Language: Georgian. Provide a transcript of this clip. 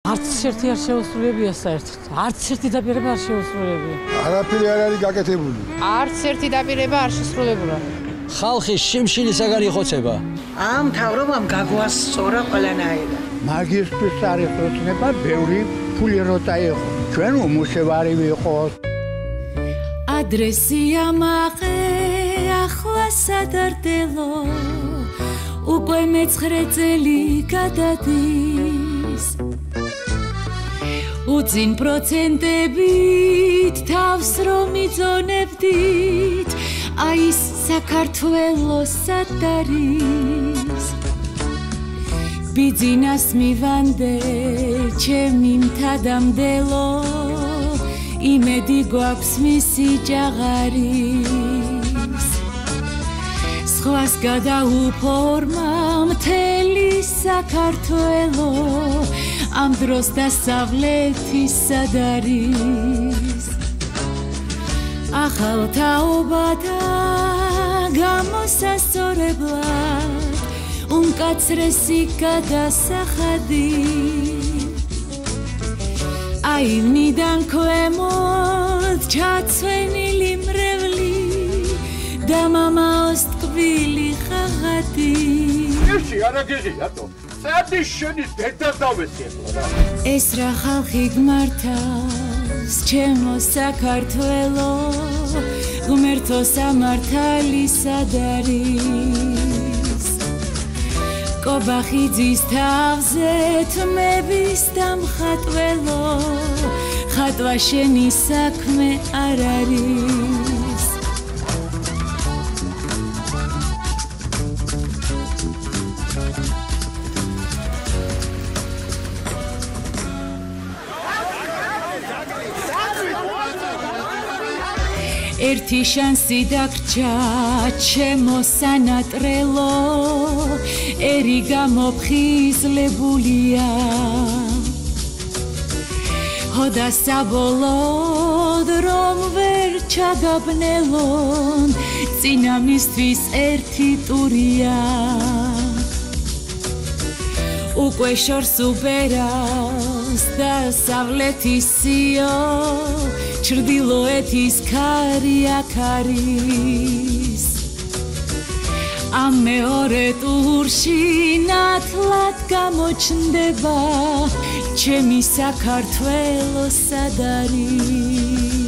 არც ერთი არ შეუსრულებია საერთოდ. არც ერთი დაპირება არ შეუსრულებია. არაფერი არ არის გაკეთებული. არც ერთი დაპირება არ შესრულებულა. ხალხის შიმშილისაგან იხოცება. ამ მთავრობამ გაგვასწორა ყველანაირად. მაგისტრის არ ეხოცნება ბევრი ფული როცა იყო. ჩვენ უმუშევარი ვიყოთ. ადრესია მაყე ახლა სადარდელო უკვე მე-9 წელი გადადის უწინ პროცენტებით თავს რომ იწონებდით აი ეს საქართველოს სად არის ბიძინას მივანდე ჩემი მთადამდელო იმედი გვაქვს მისი ჭაღარის სხვას გადაუფორმა მთელი საქართველო ამ დროს დასავლეთი სად არის ახალ თაობათა გამოსასწორებლად უმკაცრესი გადასახადი აივნიდან ქვემოთ ჩაცვენილი მრევლი და მამაოს ტკბილი ხაღადი ერთი არა გეღიათო სადი შენის დედა დავეცი ეს რა ხალხი გმართავს ჩემო საქართველო ღმერთო სამართალი სად არის კობახიძის თავზე თმების დამხატველო ხატვა შენი საქმე არ არის ერთი შანსი დაგრჩა ჩემო სანატრელო ერი გამოფხიზლებულია ჰოდა საბოლოოდ რომ ვერ ჩაგაბნელონ წინამისთვის ერთი ტურია უკვე შორს უბერავს დასავლეთის სიო ჩრდილოეთის ქარი აქ არის ამ მეორე ტურში ნათლად გამოჩნდება ჩემი საქართველო სად არის